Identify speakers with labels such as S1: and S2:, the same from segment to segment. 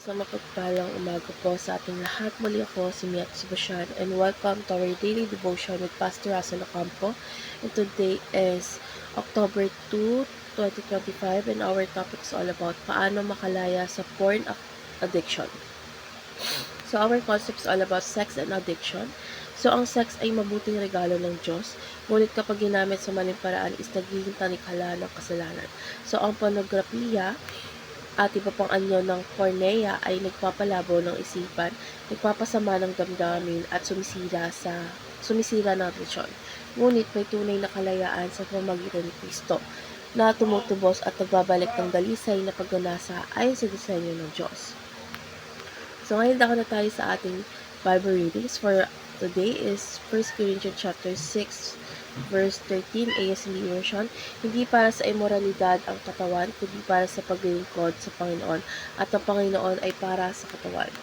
S1: Sa mapagpalang umaga po sa ating lahat. Muli ako si Miat Sebastian and welcome to our daily devotion with Pastor Russell Ocampo. And today is October 2, 2025 and our topic is all about paano makalaya sa porn addiction. So our concept is all about sex and addiction. So ang sex ay mabuting regalo ng Diyos, ngunit kapag ginamit sa maling paraan is nagiging tanikala ng kasalanan. So ang pornografiya at iba pang anyo ng cornea ay nagpapalabo ng isipan, nagpapasama ng damdamin at sumisira ng atensyon. Ngunit may tunay na kalayaan sa pamamagitan ni Kristo na tumutubos at nagbabalik ng dalisay na pagganasa ayon sa disenyo ng Diyos. So ngayon dako na tayo sa ating Bible readings for today is 1 Corinthians chapter 6 verse 13 ASB version. Hindi para sa immoralidad ang katawan, kundi para sa paglilingkod sa Panginoon, at ang Panginoon ay para sa katawan.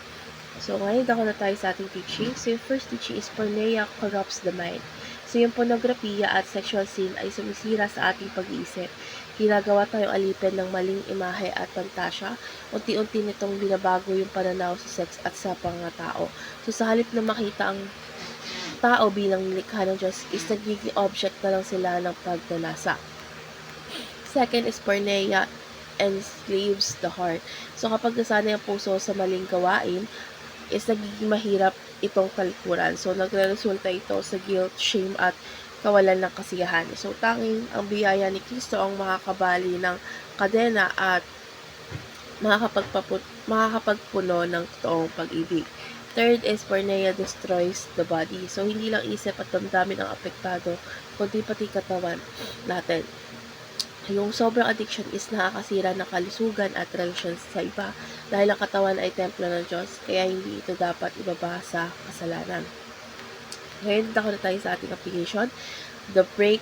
S1: So ngayon dako na tayo sa ating teaching. So yung first teaching is porneia corrupts the mind. So yung pornografiya at sexual sin ay sumisira sa ating pag-iisip. Ginagawa tayong alipin ng maling imahe at pantasya. Unti-unti nitong binabago yung pananaw sa sex at sa pangatao. So sa halip na makita ang tao bilang nilikha ng Diyos is nagiging object na lang sila ng pagdanasa. Second is porneia enslaves the heart. So kapag nasanay ang puso sa maling gawain, is nagiging mahirap itong talikuran. So nagre-resulta ito sa guilt, shame at kawalan ng kasiyahan. So tanging ang biyaya ni Kristo ang makakabali ng kadena at makakapagpuno ng totoong pag-ibig. Third is porneia destroys the body. So hindi lang isip at damdamin ang apektado, kundi pati katawan natin. Yung sobrang addiction is nakakasira ng kalusugan at relasyon sa iba dahil ang katawan ay templo ng Diyos, kaya hindi ito dapat ibaba sa kasalanan. Ngayon, dito na tayo sa ating application. Break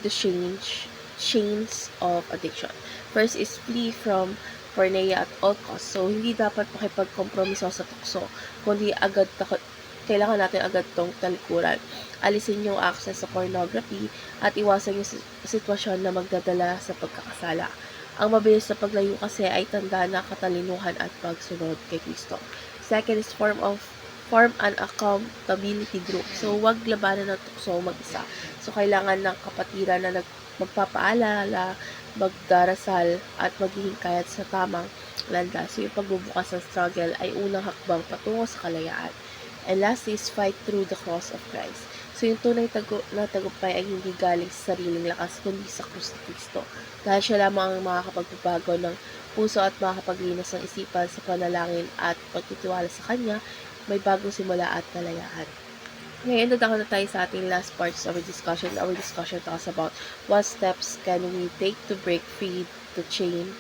S1: the chains of addiction. First is flee from porneia at all costs. So, hindi dapat makipagkompromiso sa tukso, kundi kailangan natin agad tong talikuran. Alisin yung access sa pornography at iwasan yung sitwasyon na magdadala sa pagkakasala. Ang mabilis na paglayo kasi ay tanda na katalinuhan at pagsunod kay Kristo. Second is form an accountability group. So, wag labanan ng tukso mag-isa. So, kailangan ng kapatiran na magpapaalala, magdarasal, at maghihikayat sa tamang landas. So, yung pagbubukas ng struggle ay unang hakbang patungo sa kalayaan. And last is fight through the cross of Christ. So, yung tunay na tagumpay ay hindi galing sa sariling lakas, kundi sa krus ni Kristo. Dahil siya lamang ang makakapagbabago ng puso at makakapaglinas ng isipan sa panalangin at pagtitiwala sa Kanya, may bagong simula at kalayaan. Ngayon, dadako na tayo sa ating last parts of our discussion. Our discussion talks about what steps can we take to break free the chain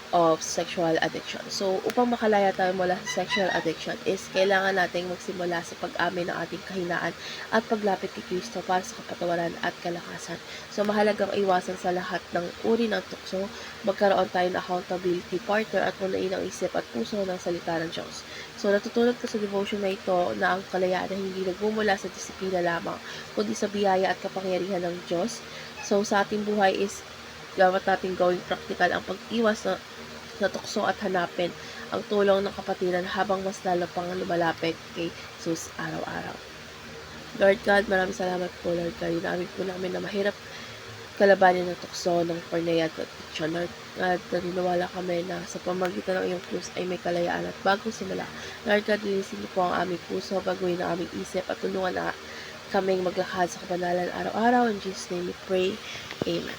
S1: of sexual addiction. So, upang makalaya tayo mula sa sexual addiction is kailangan nating magsimula sa pag-amin ng ating kahinaan at paglapit kay Kristo para sa kapatawaran at kalakasan. So, mahalagang iwasan sa lahat ng uri ng tukso, magkaroon tayo ng accountability partner at munain ang isip at puso ng salita ng Diyos. So, natutunan ko sa devotion na ito na ang kalayaan ay hindi nagmumula sa disiplina lamang, kundi sa biyaya at kapangyarihan ng Diyos. So, sa ating buhay is dapat natin gawing practical ang pag-iwas na tukso at hanapin ang tulong ng kapatiran habang mas lalo pang lumalapit kay Jesus araw-araw. Lord God, maraming salamat po, Lord God. Inamin po namin na mahirap kalabanin ng tukso ng porneia at addiction. Lord God, naniniwala kami na sa pamagitan ng iyong krus ay may kalayaan at bagong simula. Lord God, linisin niyo po ang aming puso, baguhin ang aming isip at tulungan na kaming maglakad sa kabanalan araw-araw. In Jesus' name we pray. Amen.